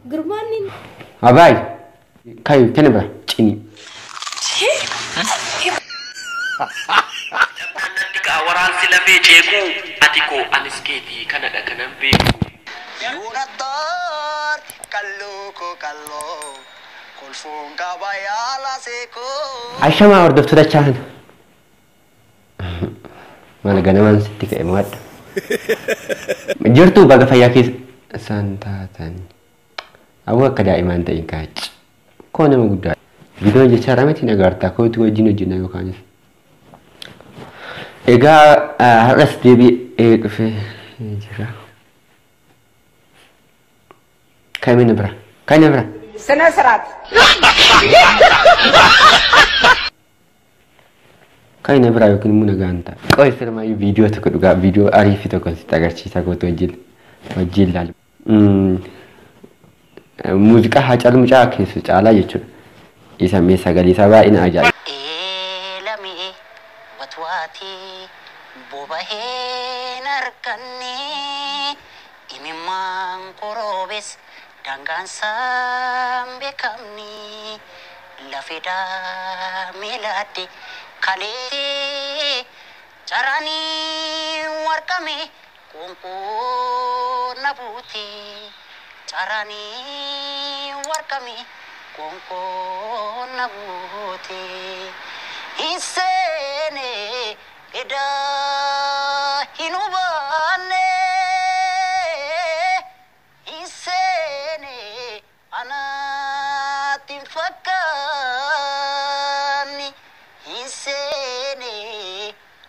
Gurmanin. Abai. Kayu kenapa? Cini. Orang sila beceku, atiko anisketi Kanada kanan beku. Yunatar kallo kulfun kabayala seko. Aisyah mah ordof sudah cahan. Mana ganaman setika emat. Jirtu baga fayaki santatan. Awak kada iman ta ingkaj. Ko nama guda. Video je cara mati nagarta ko tu jino jino yo kanis. Ega harus debi fe jira. Kami nebra. Kami nebra. Senasarat. Kami nebra yo kin muna ganta. Koi firma yu video to kuduga video arifi to kon sitagar cita ko to jil lal. Musika hacal muca kesu cala jechuudha. Isa mee sagalee sabaa ina ajaa'iba. Elami watwati bobaheen arganne imimmaan korobes dangaan beekamni lafeedhaa miilaadde kalee caranii warqame qoonqoo na buute caranii warqame. Kongkona bute isene eda hinubane isene anatim fakani isene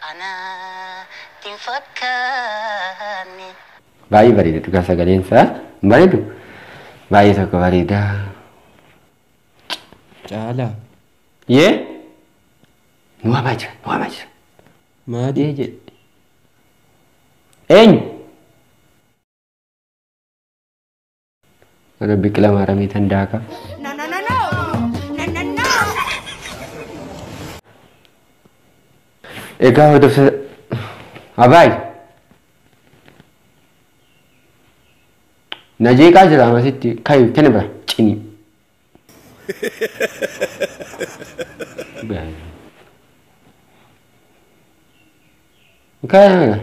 anatim fakani. Bayi bari itu kan sagaleen sa bari itu bayi tokko bareeda. Cala. Ye? Nuwa maja. Maadi Je. Eny. Ada bikla marami tanda ka. No. Ega udah abai. Najika jira masih kayu kenapa? Cini. Kaya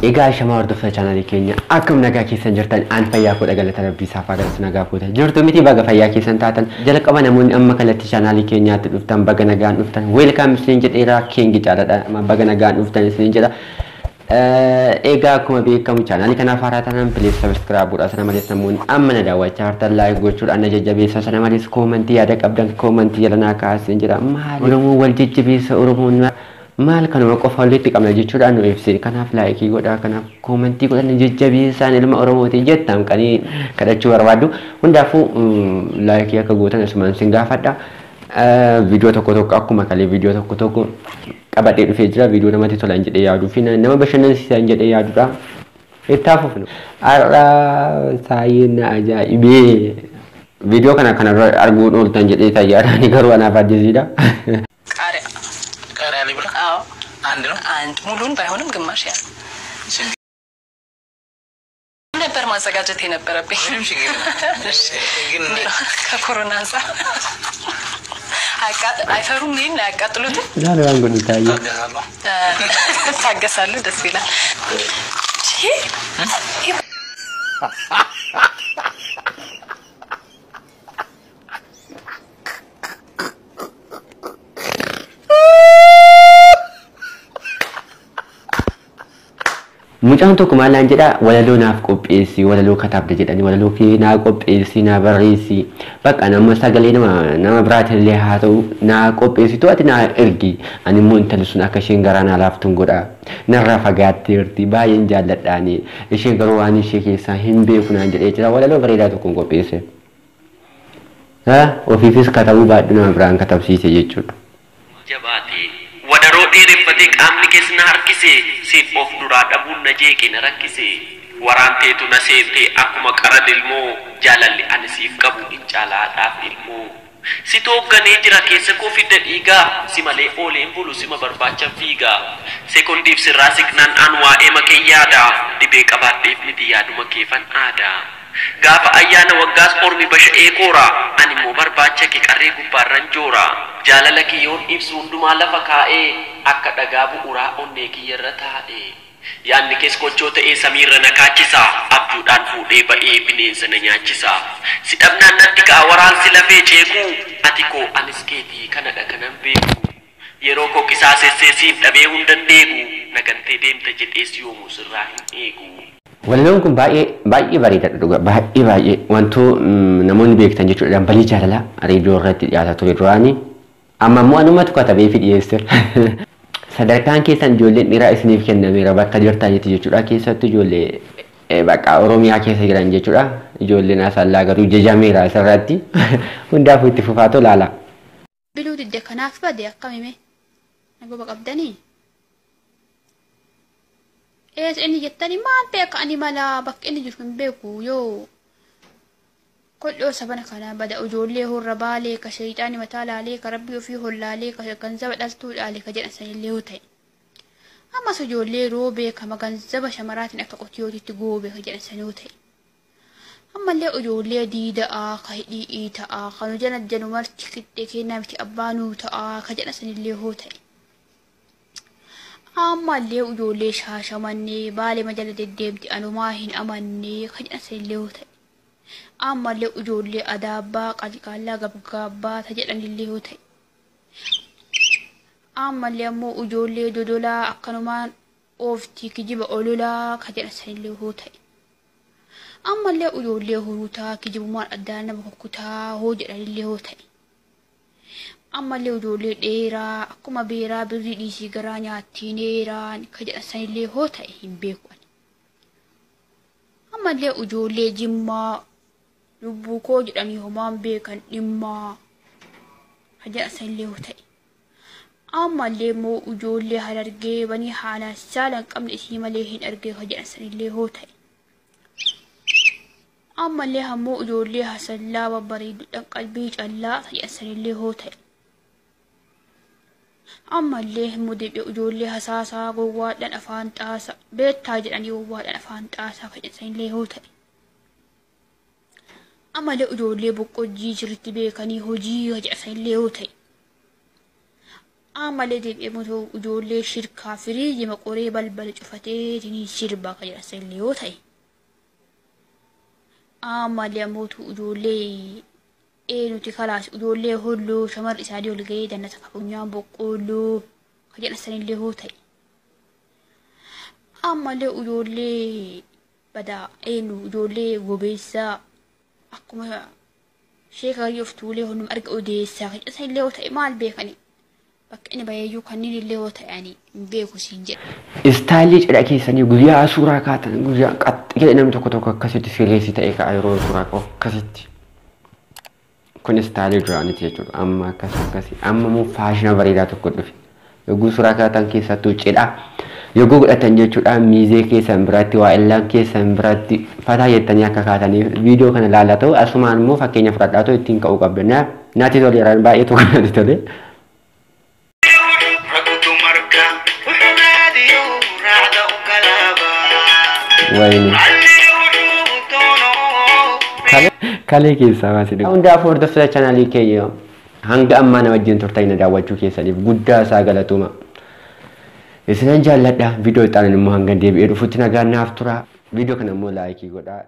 egaa shama hordoftoota chaanalii keenya akkam nagaa keessan jirtan aan fayyaa koo dhagalata rabbii isaaf haa galatu nagaa fuuta jirtu miti baga fayyaa keessan taatan jalqaba namoonni amma kalatti chaanalii keenyaatti dhuftan baga nagaan dhuftan weelkaam isin jedheera keengi caaladha baga nagaan dhuftan isin jedha. Egaa akkuma beekamu chaanalii kanaaf haaraa taanaan please subscribe godhaa sana malees namoonni amma na daawwachaa jirtan like gochuudhaan na jajjabeessaa sana malees koomentii yaada qabdan koomentii jala naa kaasaa jira maal Oromoo wal jajjabeessa Oromoon maal kanuma qofa walitti qabna jechuudhaan nu ibsee kanaaf like godhaa kanaaf koomentii godhan jajjabeessaan ilma Oromooti jettan qanii kadhachuu barbaaddu hundaafuu like akka gootan asumaan sin gaafadha. Video tokko akkuma kalee video tokko qabadhee dhufee jira video namatti tolan jedhee yaaduu fi nama bashannansiisan jedhee yaaduudha. Itti fufnu. Har'a saayina ajaa'ibee video kana arguun ooltan jedhee tayyaadhaan garuu anaaf addisiidha. Karya libra? አዎ አንድ ነው። አንድ ሙሉን ባይሆንም ግማሽ ያ ነበር ማዘጋጀት የነበረብኝ። ምንም ችግር የለም። ግን ከኮሮና አንፃር አይፈሩም ይሄን ያቃጥሉት ዛሬ አንጎን ይታያል። ታገሳለሁ ደስ ይላል። Mucaan tokko maal jedha walaloo naaf qopheessi walaloo kataabda jedhani walaloo kee naa qopheessi naa barreessi bakka nama sagalee nama biraatillee haa ta'u naa qopheessi to'ati naa ergi ani immoo intalli sun akka isheen garaa naa laaftuun godha narraa fagaatteerti baay'een jaalladhaani isheen garuu waan ishee keessaa hin beeku naan jedhee jira walaloo bareedaa tokkoon qopheesse. Ofiifis katabuu baadhu nama biraan katabsiise jechuudha. Jabaatee wadaroo dheereffatee qaamni keessa na harkise siif of duraa dhabuun na jeeqe na rakkise waraanteetu na seentee akkuma qara dilmoo jaalalli ani siif qabu hin caalaadhaaf ilmoo si toogganee jira keessa koo fidda dhiigaa si malee ooleen bulu sima barbaachan fiigaa sekondiif sirraa siqnaan aan waa'ee makee yaada dhibee qabaadha barbaaddeef miti yaaduma keefan aadaa. Gaafa ayyaana waggaas ormi basha'ee koora ani immoo barbaacha kee qarree gubbaarran joora. Jaalala kiyyoon ibsu hundumaa lafa kaa'ee akka dhagaa bu'uuraa onnee kiyyarra taa'ee. Yaanni kees kochoo ta'ee samiirra na kaachisa abjuudhaan fuudhee ba'ee bineensa na nyaachisa. Si dhabnaan natti ka'a waraansi lafee ceeku ati koo anis keetii kanadha kanan beeku. Yeroo koo qisaa sesseesiif dhabee hundan deegu nagantee deemta jedhees yoomuu sirraa hin eegu. Walaloon kun baay'ee bareedaadha dhugaa baay'ee wantu namoonni beektan jechuudha balii jaalalaa reediyoo irratti dhiyaata ture duraanii amma immoo anumatu katabee fi dhiyeesseera. Sadarkaan keessan ijoolleen dhiiraa isiniif kennameera bakka jirtanitti jechuudha keessattuu ijoollee bakka Oromiyaa keessa jiran jechuudha ijoolleen asallaa garuu jajameera asirratti hundaafuu itti fufaatoo laala. Biluu didde kanaaf bade akkamime nagoba qabdanii inni jettanii maal beeka ani mala bakka inni jiru hin beeku yoo kodhoo sabana kana bada ijoollee horra baalee ka shayxaani mataa laalee ka rabbii ofii hollaalee ka ganzaba dhaltuu dhaalee ka jedhan sanillee yoo ta'e ammas ijoollee roobee ka ganzaba shamaraatiin akka qotiyootitti goobee ka jedhan san yoo ta'e ammallee ijoollee diida'aa ka hidhii ta'aa kan hojjan ajjanu marti qixxee kennaa miti abbaanuu ta'aa ka jedhan sanillee yoo ta'e ammallee ijoollee shaashamannee baalee majala deddeemti anumaa hin amannee ka jedhan sanillee yoo ta'e ammallee ijoollee adaabbaa qalqallaa gabgaabbaa ta jedhanillee yoo ta'e ammallee ammoo ijoollee dodolaa akkanumaan ooftii kijiba ololaa ka jedhan sanillee yoo ta'e ammallee ijoollee huruutaa kijibumaan addaan nama kukkutaa hoo jedhanillee yoo ta'e ammallee ijoollee dheeraa akkuma beeraa birrii dhiisii garaa nyaattii neeraan ka jedhan sanillee yoo ta'e hin beeku ammallee ijoollee jimmaa lubbuu koo jedhanii homaan beekan dhimmaa ka jedhan sanillee yoo ta'e ammallee immoo ijoollee harargee banii haalaan saalan qabne isii malee hin argee ka jedhan sanillee yoo ta'e ammallee ammoo ijoollee hasallaa babbareedduudhaan qalbii callaa ka jedhan sanillee yoo ta'e ammallee immoo deebi'ee ijoollee hasaasaa gowwaadhaan afaan xaasa beektaa jedhanii gowwaadhaan afaan xaasaa ka jedhan sanillee yoo ta'e ammallee ijoollee boqqojjii sirriitti beekanii hojii ka jedhan sanillee yoo ta'e ammallee deebi'ee immoo ijoollee shirkaa firiijii maqoree balbala cufatee sirbaa ka jedhan sanillee yoo ta'e ammallee ammoo ijoollee nuti kalaas ijoollee holloo shamarri isaanii ol ga'ee jannata kafunyaan boqqoolloo ka jedhan sanillee yoo ta'e ammallee ijoollee badaa ijoollee gobeessaa akkuma sheekarii of tuulee hundum arga odeessaa ka jedhan sanillee yoo ta'e maal beekani bakka inni baay'eeyyuu kanneen illee yoo ta'e ani hin beeku siin jedha. Istaayilii cidha keessanii guyyaa suuraa kaatan guyyaa qaxxee namni tokko akkasitti sireessi ta'e ka'a yeroo suuraa qabu akkasitti. Kun istaayilii duraaniiti jechuudha amma akkasii amma immoo faashina bareedaa tokko dhufe yogguu suuraa kaatan keessattuu cidha yogguu godhatan jechuudha miizee keessan biratti waa'illaan keessan biratti fataa jettanii akka kaataniif viidiyoo kana ilaalaa ta'u asumaan immoo fakkeenya fudhadhaatoo ittiin ka'uu qabdu naati toleeraan baay'ee tokko natti tole. Wayne kalee keessaa baasii hundaafuu hordoftoota chaanaalii keenya hanga ammaa na wajjin turtanii daawwachuu keessaniif guddaa isaa galatuma. Isinan jaalladha viidiyoo itti aanan immoo hanga deebi'ee dhufutti nagaan naaf tura. Viidiyoo kana immoo laayikii godhaa.